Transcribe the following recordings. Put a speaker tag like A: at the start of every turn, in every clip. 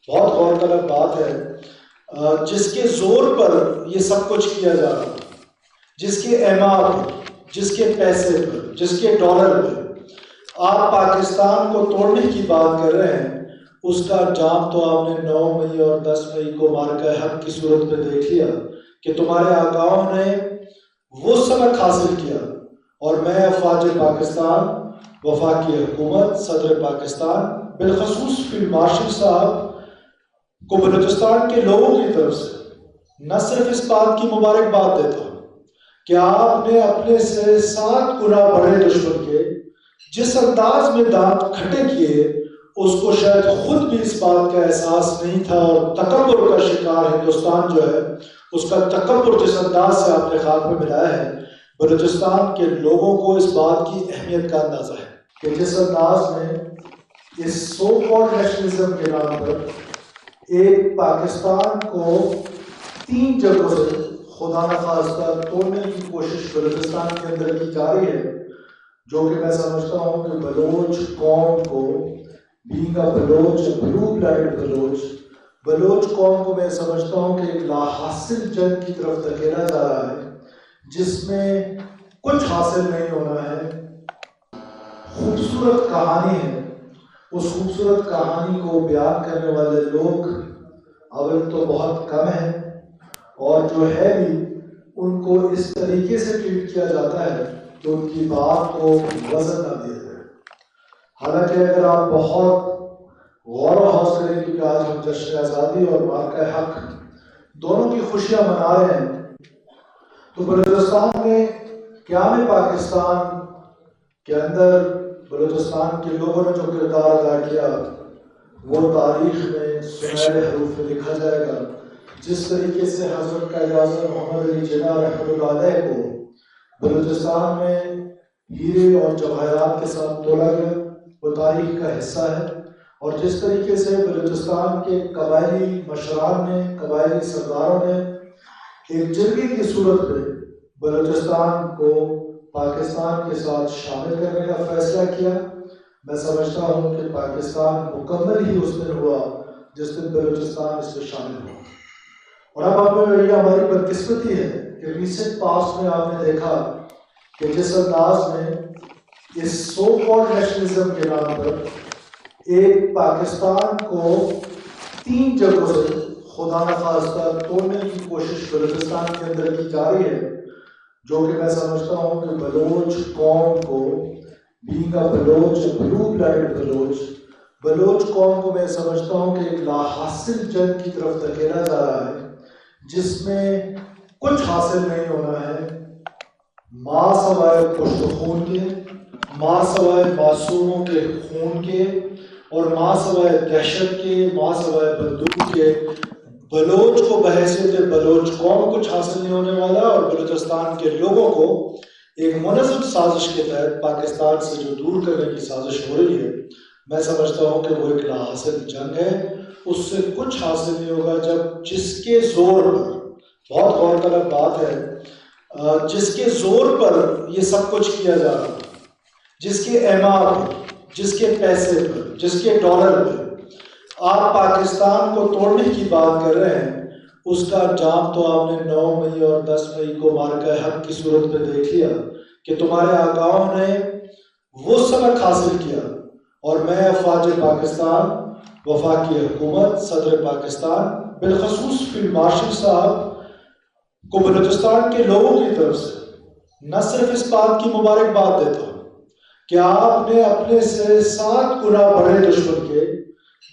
A: بہت غور طلب بات ہے جس کے زور پر یہ سب کچھ کیا جا رہا ہے، جس کے اعمال پر، جس کے پیسے پر، جس کے ڈالر پر آپ پاکستان کو توڑنے کی بات کر رہے ہیں، اس کا انجام تو آپ نے 9 مئی اور 10 مئی کو مارکہ حق کی صورت میں دیکھ لیا کہ تمہارے آقاؤں نے وہ سبق حاصل کیا، اور میں افواج پاکستان، وفاقی حکومت، صدر پاکستان، بالخصوص فیلڈ مارشل صاحب کو بلوچستان کے لوگوں کی طرف سے نہ صرف اس بات کی مبارکباد دیتا ہوں کہ آپ نے اپنے سے 7 گنا بڑے دشمن کے جس انداز میں دانت کھٹے کیے، اس کو شاید خود بھی اس بات کا احساس نہیں تھا، اور تکبر کا شکار ہندوستان جو ہے اس کا تکبر جس انداز سے آپ نے خاک میں ملایا ہے، بلوچستان کے لوگوں کو اس بات کی اہمیت کا اندازہ ہے کہ جس انداز میں اس سو کالڈ نیشنلزم کے نام پر ایک پاکستان کو 3 جگہوں سے خدا نخواستہ توڑنے کی کوشش بلوچستان کے اندر کی جا رہی ہے، جو کہ میں سمجھتا ہوں کہ بلوچ قوم کو being a Baloch, blue blood Baloch قوم کو میں سمجھتا ہوں کہ ایک لا حاصل جنگ کی طرف دھکیلا جا رہا ہے، جس میں کچھ حاصل نہیں ہونا ہے۔ خوبصورت کہانی ہے، اس خوبصورت کہانی کو بیان کرنے والے لوگ اول تو بہت کم ہیں، اور جو ہے بھی ان کو اس طریقے سے ٹریٹ کیا جاتا ہے کہ ان کی بات کو وزن نہ دیا جائے۔ حالانکہ اگر آپ بہت غور و خوض کریں، کیونکہ آج ہم جشن آزادی اور مارکہ حق دونوں کی خوشیاں منا رہے ہیں، تو بلوچستان میں قیام پاکستان کے اندر بلوچستان کے لوگوں نے جو کردار ادا کیا وہ تاریخ میں سنہرے حروف میں لکھا جائے گا۔ جس طریقے سے حضرت قائد اعظم محمد علی جناح رحمۃ اللہ علیہ کو بلوچستان میں ہیرے اور جواہرات کے ساتھ تولا گیا، وہ تاریخ کا حصہ ہے، اور جس طریقے سے بلوچستان کے قبائلی مشران نے، قبائلی سرداروں نے ایک جرگے کی صورت میں بلوچستان کو پاکستان کے ساتھ شامل کرنے کا فیصلہ کیا، میں سمجھتا ہوں کہ پاکستان مکمل ہی اس دن ہوا جس دن بلوچستان اس میں شامل ہوا۔ اور اب یہ ہماری بدقسمتی ہے کہ ریسنٹ پاسٹ میں آپ نے دیکھا کہ جس انداز میں اس سو کالڈ نیشنلزم کے نام پر ایک پاکستان کو 3 جگہوں سے خدا نخواستہ توڑنے کی کوشش بلوچستان کے اندر کی جا رہی ہے، جو کہ میں سمجھتا ہوں کہ بلوچ قوم کو being a Baloch, blue blood Baloch قوم کو میں سمجھتا ہوں کہ ایک لا حاصل جنگ کی طرف دھکیلا جا رہا ہے، جس میں کچھ حاصل نہیں ہونا ہے، ماں سوائے پشت خون کے، ماں سوائے معصوموں کے خون کے، اور ماں سوائے دہشت کے، ماں سوائے بندوق کے، بلوچ کو بحیثیت بلوچ قوم کچھ حاصل نہیں ہونے والا، اور بلوچستان کے لوگوں کو ایک منظم سازش کے تحت پاکستان سے جو دور کرنے کی سازش ہو رہی ہے، میں سمجھتا ہوں کہ وہ ایک لا حاصل جنگ ہے، اس سے کچھ حاصل نہیں ہوگا جب جس کے زور پر، بہت غور طلب بات ہے، جس کے زور پر یہ سب کچھ کیا جا رہا ہے، جس کے اعمال پر، جس کے پیسے پر، جس کے ڈالر پر آپ پاکستان کو توڑنے کی بات کر رہے ہیں، اس کا انجام تو آپ نے 9 مئی اور 10 مئی کو مارکہ حق کی صورت میں دیکھ لیا کہ تمہارے آقاؤں نے وہ سبق حاصل کیا، اور میں افواج پاکستان، وفاقی حکومت، صدر پاکستان، بالخصوص فیلڈ مارشل صاحب کو بلوچستان کے لوگوں کی طرف سے نہ صرف اس بات کی مبارکباد دیتا ہوں کہ آپ نے اپنے سے 7 گنا بڑے دشمن کے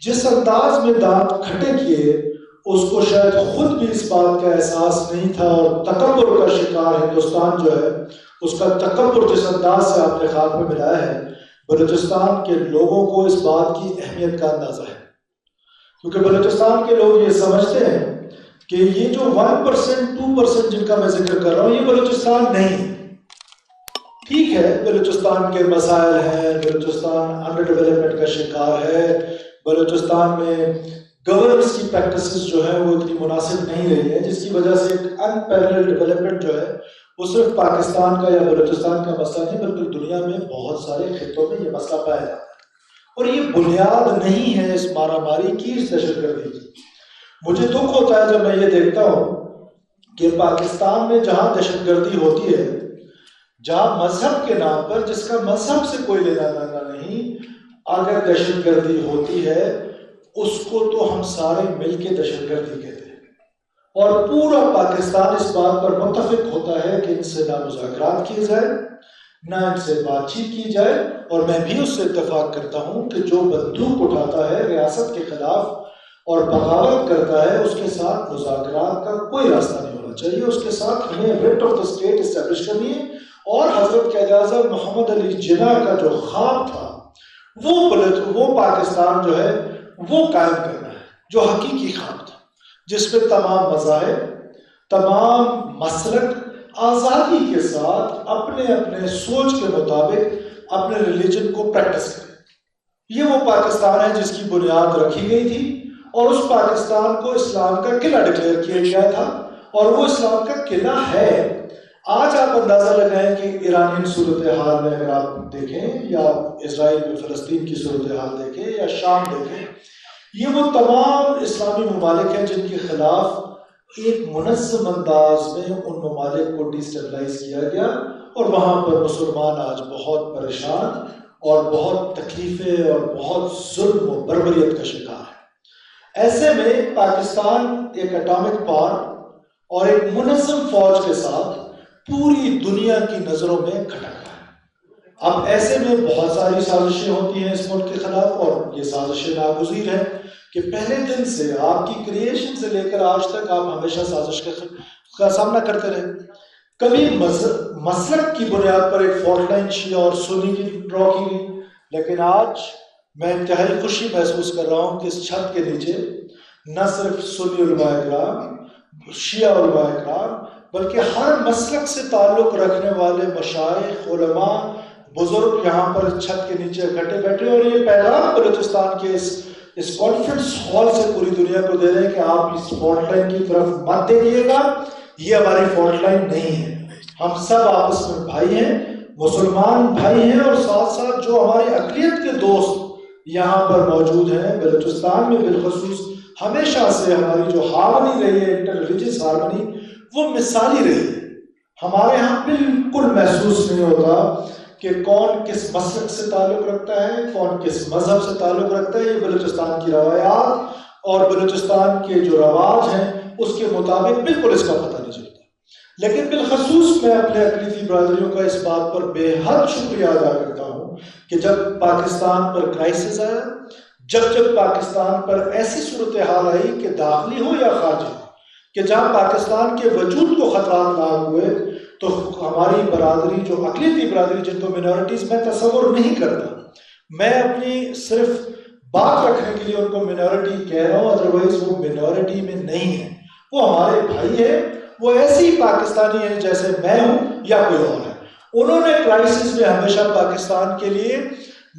A: جس انداز میں دانت کھٹے کیے، اس کو شاید خود بھی اس بات کا احساس نہیں تھا، اور تکبر کا شکار ہندوستان جو ہے اس کا تکبر جس انداز سے آپ نے خاک میں ملایا ہے، بلوچستان کے لوگوں کو اس بات کی اہمیت کا اندازہ ہے، کیونکہ بلوچستان کے لوگ یہ سمجھتے ہیں کہ یہ جو 1%، 2% جن کا میں ذکر کر رہا ہوں، یہ بلوچستان نہیں ہے۔ ٹھیک ہے، بلوچستان کے مسائل ہیں، بلوچستان انڈر ڈیولپمنٹ کا شکار ہے، بلوچستان میں گورننس کی پریکٹسز جو ہیں وہ اتنی مناسب نہیں رہی ہیں، جس کی وجہ سے ایک ان پیرلل ڈیولپمنٹ جو ہے وہ صرف پاکستان کا یا بلوچستان کا مسئلہ نہیں، بلکہ دنیا میں بہت سارے خطوں میں یہ مسئلہ پایا جاتا ہے۔ اور یہ بنیاد نہیں ہے اس مارا ماری کی، اس دہشت گردی کی۔ مجھے دکھ ہوتا ہے جب میں یہ دیکھتا ہوں کہ پاکستان میں جہاں دہشت گردی ہوتی ہے، جہاں مذہب کے نام پر، جس کا مذہب سے کوئی لینا دینا نہیں، اگر دہشت گردی ہوتی ہے اس کو تو ہم سارے مل کے دہشت گردی کہتے ہیں، اور پورا پاکستان اس بات پر متفق ہوتا ہے کہ ان سے نہ مذاکرات کیے جائے، نہ ان سے بات چیت کی جائے۔ اور میں بھی اس سے اتفاق کرتا ہوں کہ جو بندوق اٹھاتا ہے ریاست کے خلاف اور بغاوت کرتا ہے، اس کے ساتھ مذاکرات کا کوئی راستہ نہیں ہونا چاہیے، اس کے ساتھ ہمیں rate of the state establish کرنی ہے، اور حضرت قائد اعظم محمد علی جناح کا جو خواب تھا وہ پاکستان جو ہے وہ قائم کرنا ہے، جو حقیقی خواب تھا، جس پہ تمام مذاہب، تمام مسلک آزادی کے ساتھ اپنے اپنے سوچ کے مطابق اپنے ریلیجن کو پریکٹس کریں۔ یہ وہ پاکستان ہے جس کی بنیاد رکھی گئی تھی، اور اس پاکستان کو اسلام کا قلعہ ڈکلیئر کیا گیا تھا، اور وہ اسلام کا قلعہ ہے۔ آج آپ اندازہ لگائیں کہ ایرانی صورتحال میں اگر آپ دیکھیں، یا اسرائیل میں فلسطین کی صورتحال دیکھیں، یا شام دیکھیں، یہ وہ تمام اسلامی ممالک ہیں جن کے خلاف ایک منظم انداز میں ان ممالک کو ڈیسٹیبلائز کیا گیا، اور وہاں پر مسلمان آج بہت پریشان اور بہت تکلیفیں اور بہت ظلم و بربریت کا شکار ہے۔ ایسے میں پاکستان ایک اٹامک پاور اور ایک منظم فوج کے ساتھ پوری دنیا کی نظروں میں کھٹک رہا ہے۔ اب ایسے میں بہت ساری سازشیں ہوتی ہیں اس ملک کے خلاف، اور یہ سازشیں ناگزیر ہیں کہ پہلے دن سے آپ کی کریشن سے لے کر آج تک آپ ہمیشہ سازش کا سامنا کرتے رہے۔ کبھی مسلک کی بنیاد پر ایک فالٹ لائن شیعہ اور سنی کی ڈرا کی گئی، لیکن آج میں انتہائی خوشی محسوس کر رہا ہوں کہ اس چھت کے نیچے نہ صرف سنی علماء کرام، شیعہ علماء کرام، بلکہ ہر مسلک سے تعلق رکھنے والے مشائخ، علماء، بزرگ یہاں پر چھت کے نیچے اکٹھے بیٹھے، اور یہ پیغام بلوچستان کے اس کانفرنس ہال سے پوری دنیا کو دے رہے ہیں کہ آپ اس فالٹ لائن کی طرف مت دیکھیے گا، یہ ہماری فالٹ لائن نہیں ہے۔ ہم سب آپس میں بھائی ہیں، مسلمان بھائی ہیں، اور ساتھ ساتھ جو ہماری اقلیت کے دوست یہاں پر موجود ہیں بلوچستان میں بالخصوص، ہمیشہ سے ہماری جو ہارمنی رہی ہے، انٹر ریلیجس ہارمنی، وہ مثالی رہی ہے۔ ہمارے ہاں بالکل محسوس نہیں ہوتا کہ کون کس مسلک سے تعلق رکھتا ہے، کون کس مذہب سے تعلق رکھتا ہے۔ یہ بلوچستان کی روایات اور بلوچستان کے جو رواج ہیں اس کے مطابق بالکل اس کا پتہ نہیں چلتا۔ لیکن بالخصوص میں اپنے اقلیتی برادریوں کا اس بات پر بے حد شکریہ ادا کرتا ہوں کہ جب پاکستان پر کرائسس آیا، جب پاکستان پر ایسی صورتحال آئی کہ داخلی ہو یا خارجی ہو، کہ جہاں پاکستان کے وجود کو خطرات لاحق ہوئے، تو ہماری برادری، جو اقلیتی برادری جن کو منورٹیز میں تصور نہیں کرتا، میں اپنی صرف بات رکھنے کے لیے ان کو منورٹی کہہ رہا ہوں، ادروائز وہ منورٹی میں نہیں ہے، وہ ہمارے بھائی ہیں، وہ ایسے ہی پاکستانی ہیں جیسے میں ہوں یا کوئی اور ہے۔ انہوں نے کرائسس میں ہمیشہ پاکستان کے لیے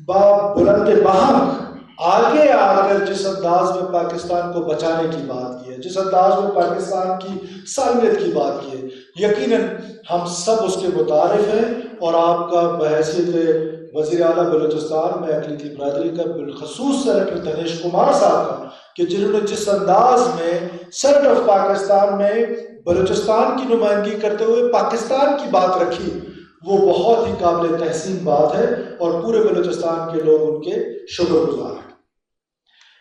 A: بلند بہم آگے آ کر جس انداز میں پاکستان کو بچانے کی بات کی ہے، جس انداز میں پاکستان کی سالمیت کی بات کی ہے، یقیناً ہم سب اس کے متعارف ہیں، اور آپ کا بحیثیت وزیر اعلیٰ بلوچستان میں اقلیتی برادری کا، بالخصوص سینیٹر دنیش کمار صاحب کا، کہ جنہوں نے جس انداز میں سینیٹ آف پاکستان میں بلوچستان کی نمائندگی کرتے ہوئے پاکستان کی بات رکھی، وہ بہت ہی قابل تحسین بات ہے، اور پورے بلوچستان کے لوگ ان کے شکر گزار ہیں۔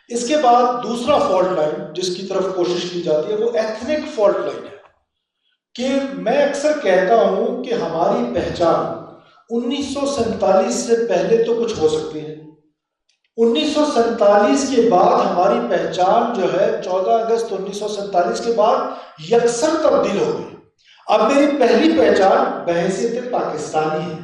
A: اس کے بعد دوسرا فالٹ لائن جس کی طرف کوشش کی جاتی ہے وہ ایتھنک فالٹ لائن ہے، کہ میں اکثر کہتا ہوں کہ ہماری پہچان 1947 سے پہلے تو کچھ ہو سکتی ہے، 1947 کے بعد ہماری پہچان جو ہے 14 اگست 1947 کے بعد یکسر تبدیل ہو گئی۔ اب میری پہلی پہچان بحیثیت پاکستانی ہے،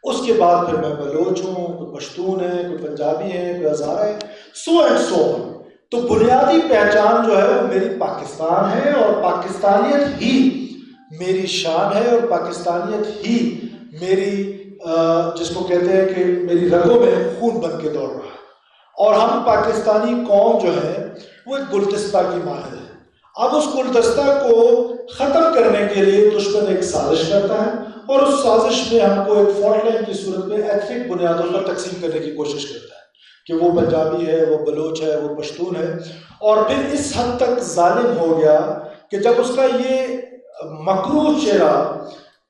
A: اس کے بعد پھر میں بلوچ ہوں، کوئی پشتون ہے، کوئی پنجابی ہے، کوئی ہزارہ ہے، سو اینڈ سو آن۔ تو بنیادی پہچان جو ہے وہ میری پاکستان ہے، اور پاکستانیت ہی میری شان ہے، اور پاکستانیت ہی میری جس کو کہتے ہیں کہ میری رگوں میں خون بن کے دوڑ رہا ہے۔ اور ہم پاکستانی قوم جو ہے وہ ایک گلدستہ کی مانند ہے۔ اب اس گلدستہ کو ختم کرنے کے لیے دشمن ایک سازش کرتا ہے، اور اس سازش میں ہم کو ایک فالٹ لائن کی صورت میں ایتھنک بنیادوں پر تقسیم کرنے کی کوشش کرتا ہے۔ کہ وہ پنجابی ہے، وہ بلوچ ہے، وہ پشتون ہے، اور پھر اس حد تک ظالم ہو گیا کہ جب اس کا یہ مکروہ چہرہ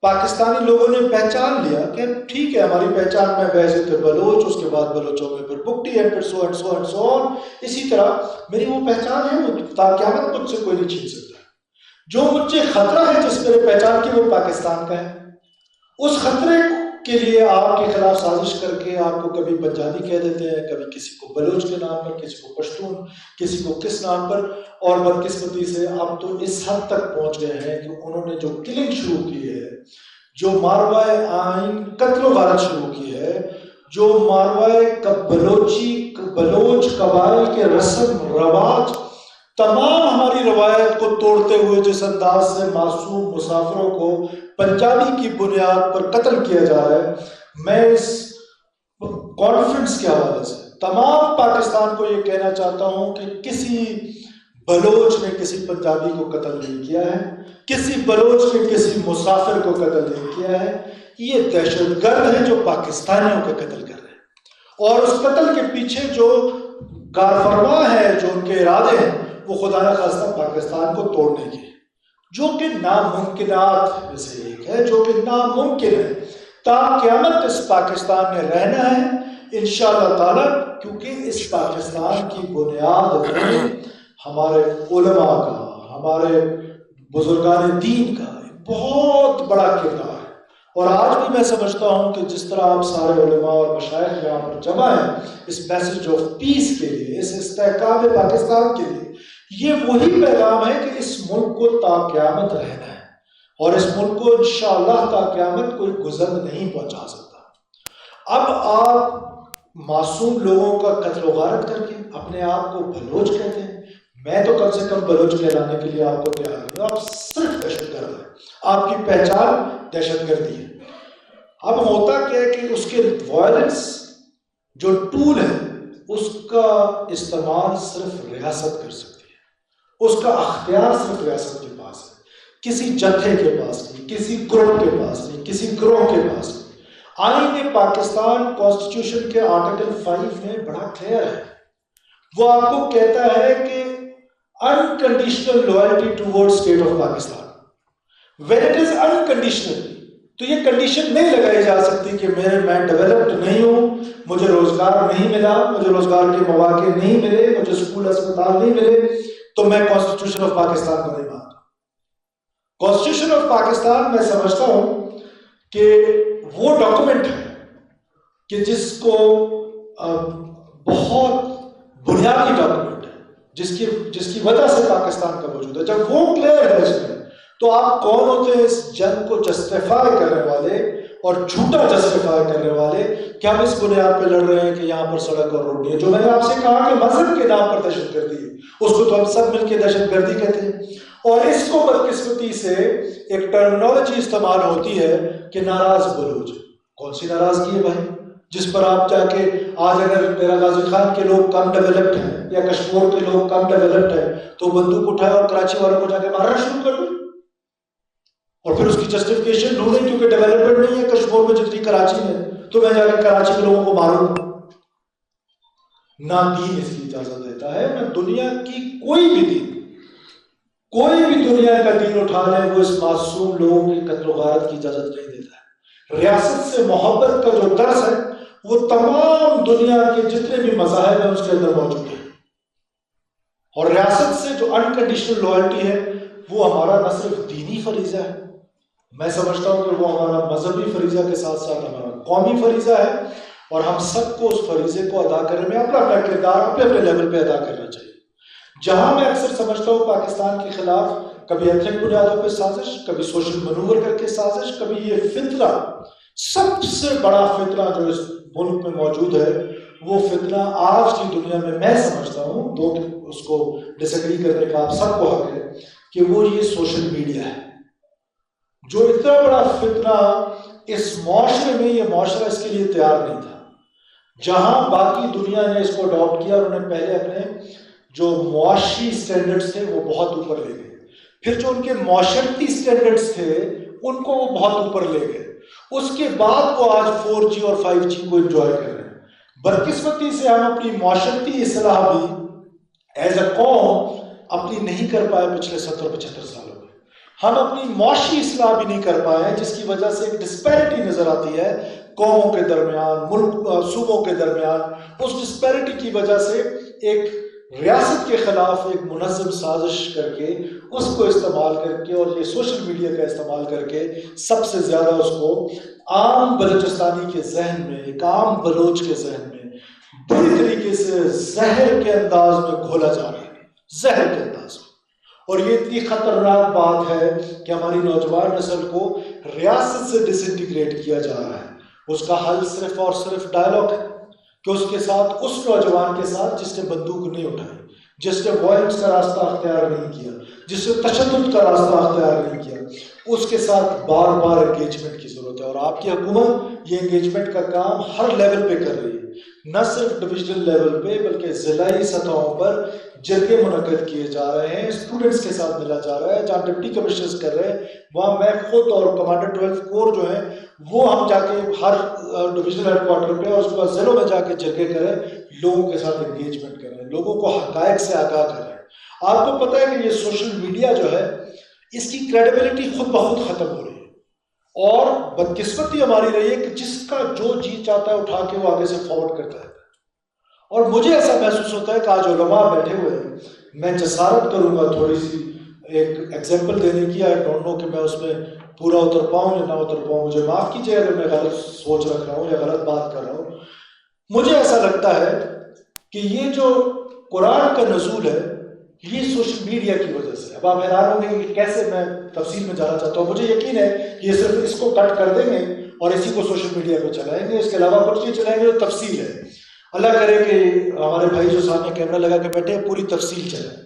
A: پاکستانی لوگوں نے پہچان لیا کہ ٹھیک ہے ہماری پہچان میں ویسے تھے بلوچ، اس کے بعد بلوچوں میں پھر بگٹی ہے، پھر so and so and so آن، اسی طرح میری وہ پہچان ہے، وہ تا قیامت مجھ سے کوئی نہیں چھین سکتا۔ جو مجھے خطرہ ہے جس میرے پہچان کی، وہ پاکستان کا ہے۔ اس خطرے کے لیے آپ کے خلاف سازش کر کے آپ کو کبھی پنجابی کہہ دیتے ہیں، کبھی کسی کو بلوچ کے نام پر، کسی کو پشتون، کسی کو کس نام پر، اور بدقسمتی سے اب تو اس حد تک پہنچ گئے ہیں کہ انہوں نے جو کلنگ شروع کی ہے، جو ماروائے آئین قتل و غارت شروع کی ہے، جو ماروائے بلوچ قبائل کے رسم رواج، تمام ہماری روایت کو توڑتے ہوئے جس انداز سے معصوم مسافروں کو پنجابی کی بنیاد پر قتل کیا جا رہا ہے، میں اس کانفرنس کے حوالے سے تمام پاکستان کو یہ کہنا چاہتا ہوں کہ کسی بلوچ نے کسی پنجابی کو قتل نہیں کیا ہے، کسی بلوچ نے کسی مسافر کو قتل نہیں کیا ہے، یہ دہشت گرد ہیں جو پاکستانیوں کا قتل کر رہے ہیں، اور اس قتل کے پیچھے جو کارفرما ہے، جو ان کے ارادے ہیں، وہ خدا نہ خواستہ پاکستان کو توڑنے کے، جو کہ ناممکنات میں سے ایک ہے، جو کہ ناممکن ہے۔ تا قیامت اس پاکستان میں رہنا ہے انشاءاللہ تعالی، کیونکہ اس پاکستان کی بنیاد میں ہمارے علماء کا، ہمارے بزرگان دین کا بہت بڑا کردار ہے۔ اور آج بھی میں سمجھتا ہوں کہ جس طرح آپ سارے علماء اور مشائخ یہاں پر جمع ہیں اس میسج آف پیس کے لیے، اس استحکام پاکستان کے لیے، یہ وہی پیغام ہے کہ اس ملک کو تا قیامت رہنا ہے، اور اس ملک کو انشاءاللہ تا قیامت کوئی گزر نہیں پہنچا سکتا۔ اب آپ معصوم لوگوں کا قتل و غارت کر کے اپنے آپ کو بلوچ کہتے ہیں، میں تو کم سے کم بلوچ کہلانے کے لیے آپ کو تیار نہیں، آپ صرف دہشت گرد ہیں، آپ کی پہچان دہشت گردی ہے۔ اب ہوتا کیا ہے کہ اس کے وائلنس جو ٹول ہے اس کا استعمال صرف ریاست کر سکتی ہے، اس کا اختیار صرف ریاست کے پاس ہے، کسی جتھے کے پاس نہیں، کسی گروہ کے پاس نہیں، کسی گروہ کے پاس نہیں۔ آئین پاکستان کانسٹیٹیوشن کے آرٹیکل 5 میں بڑا کلیئر ہے، وہ آپ کو کہتا ہے کہ unconditional loyalty towards state of Pakistan. When it is unconditional, تو یہ کنڈیشن نہیں لگائی جا سکتی کہ میں ڈیولپڈ نہیں ہوں، مجھے روزگار نہیں ملا، مجھے روزگار کے مواقع نہیں ملے، مجھے اسکول اسپتال نہیں ملے، تو میں کانسٹیٹیوشن آف پاکستان کو نہیں مانتا۔ کانسٹیٹیوشن آف پاکستان میں سمجھتا ہوں کہ وہ ڈاکومنٹ ہے کہ جس کو بہت بنیادی ڈاکومنٹ ہے، جس کی وجہ سے پاکستان کا وجود ہے۔ جب وہ کلیئر ہے اس میں، تو آپ کون ہوتے ہیں اس جنگ کو جسٹیفائی کرنے والے اور جھوٹا جسٹیفائی کرنے والے کہ ہم اس بنیاد پہ لڑ رہے ہیں کہ یہاں پر سڑک اور روڈ نہیں ہے؟ جو میں نے آپ سے کہا کہ مذہب کے نام پر دہشت گردی ہے، اس کو تو ہم سب مل کے دہشت گردی کہتے ہیں، اور اس کو بدقسمتی سے ایک ٹرمینالوجی استعمال ہوتی ہے کہ ناراض بلوچ۔ کون سی ناراضگی ہے بھائی جس پر آپ جا کے آج اگر میرا غازی خان کے لوگ کم ڈیولپڈ ہیں یا کشمیر کے لوگ کم ڈیولپڈ ہیں تو بندوق اٹھائے اور کراچی والوں کو جا کے مارنا شروع کر دیں، اور پھر اس کی جسٹیفکیشن ڈھونڈیں کیونکہ ڈیولپمنٹ نہیں ہے کشمیر میں جتنی کراچی میں، تو میں جا کے کراچی کے لوگوں کو ماروں گا۔ نہ دین اس کی اجازت دیتا ہے، نہ دنیا کی کوئی بھی دنیا کا دین اٹھا لے وہ اس معصوم لوگوں کی قتل و غارت کی اجازت نہیں دیتا ہے۔ ریاست سے محبت کا جو درس ہے وہ تمام دنیا کے جتنے بھی مذاہب ہیں اس کے اندر موجود ہے، اور ریاست سے جو انکنڈیشنل لوائلٹی ہے وہ ہمارا نہ صرف دینی فریضہ ہے، میں سمجھتا ہوں کہ وہ ہمارا مذہبی فریضہ کے ساتھ ساتھ ہمارا قومی فریضہ ہے، اور ہم سب کو اس فریضے کو ادا کرنے میں اپنا اپنا کردار اپنے اپنے لیول پہ ادا کرنا چاہیے۔ جہاں میں اکثر سمجھتا ہوں پاکستان کے خلاف کبھی ایتھنک بنیادوں پہ سازش، کبھی سوشل منور کر کے سازش، کبھی یہ فتنہ، سب سے بڑا فتنہ جو اس ملک میں موجود ہے وہ فتنہ آج کی دنیا میں سمجھتا ہوں، دو اس کو ڈس ایگری کرنے کا آپ سب کو حق ہے، کہ وہ یہ سوشل میڈیا ہے جو اتنا بڑا فتنہ اس معاشرے میں، یہ معاشرہ اس کے لیے تیار نہیں تھا۔ جہاں باقی دنیا نے اس کو اڈاپٹ کیا اور انہیں پہلے اپنے جو معاشی سٹینڈرڈز تھے وہ بہت اوپر لے گئے، پھر جو ان کے معاشرتی سٹینڈرڈز تھے ان کو وہ بہت اوپر لے گئے، اس کے بعد وہ آج 4G اور 5G کو انجوائے کر رہے ہیں۔ بدقسمتی سے ہم اپنی معاشرتی اصلاح بھی ایز اے قوم اپنی نہیں کر پائے پچھلے 70-75 سالوں میں. ہم اپنی معاشی اصلاح بھی نہیں کر پائے، جس کی وجہ سے ایک ڈسپیرٹی نظر آتی ہے قوموں کے درمیان، ملک صوبوں کے درمیان. اس ڈسپیرٹی کی وجہ سے ایک ریاست کے خلاف ایک منظم سازش کر کے اس کو استعمال کر کے اور یہ سوشل میڈیا کا استعمال کر کے سب سے زیادہ اس کو عام بلوچستانی کے ذہن میں، ایک عام بلوچ کے ذہن میں بری طریقے سے زہر کے انداز میں گھولا جا رہا ہے، زہر کے انداز میں. اور یہ اتنی خطرناک بات ہے کہ ہماری نوجوان نسل کو ریاست سے ڈس انٹیگریٹ کیا جا رہا ہے. اس کا حل صرف اور صرف ڈائلاگ ہے کہ اس کے ساتھ، اس نوجوان کے ساتھ جس نے بندوق نہیں اٹھائی، جس نے وائلنس کا راستہ اختیار نہیں کیا، جس نے تشدد کا راستہ اختیار نہیں کیا، اس کے ساتھ بار بار انگیجمنٹ کی ضرورت ہے. اور آپ کی حکومت یہ انگیجمنٹ کا کام ہر لیول پہ کر رہی ہے، نہ صرف ڈویژنل لیول پہ بلکہ ضلعی سطحوں پر جرگے منعقد کیے جا رہے ہیں، اسٹوڈنٹس کے ساتھ ملا جا رہا ہے. جہاں ڈپٹی کمشنرز کر رہے ہیں وہاں میں خود اور کمانڈر 12 کور جو ہیں وہ ہم جا کے ہر ڈویژنل ہیڈ کوارٹر پہ اور اس کے بعد ضلعوں میں جا کے جرگے کریں، لوگوں کے ساتھ انگیجمنٹ کریں، لوگوں کو حقائق سے آگاہ کریں. آپ کو پتہ ہے کہ یہ سوشل میڈیا جو ہے اس کی کریڈیبلٹی خود بخود ختم ہو رہی ہے، اور بدقسمتی ہماری رہی ہے کہ جس کا جو جی چاہتا ہے اٹھا کے وہ آگے سے فارورڈ کرتا ہے. اور مجھے ایسا محسوس ہوتا ہے کہ آج علماء بیٹھے ہوئے ہیں، میں جسارت کروں گا تھوڑی سی ایک ایگزامپل دینے کی. آئی ڈونٹ نو کہ میں اس میں پورا اتر پاؤں یا نہ اتر پاؤں، مجھے معاف کیجیے اگر میں غلط سوچ رکھ رہا ہوں یا غلط بات کر رہا ہوں. مجھے ایسا لگتا ہے کہ یہ جو قرآن کا نزول ہے یہ سوشل میڈیا کی وجہ سے. اب آپ حیران ہوں گے کہ کیسے، میں تفصیل میں جانا چاہتا ہوں. مجھے یقین ہے کہ یہ صرف اس کو کٹ کر دیں گے اور اسی کو سوشل میڈیا پہ چلائیں گے، اس کے علاوہ کچھ نہیں چلائیں گے. تو تفصیل ہے، اللہ کرے کہ ہمارے بھائی جو سامنے کیمرہ لگا کے بیٹھے ہیں پوری تفصیل چلے.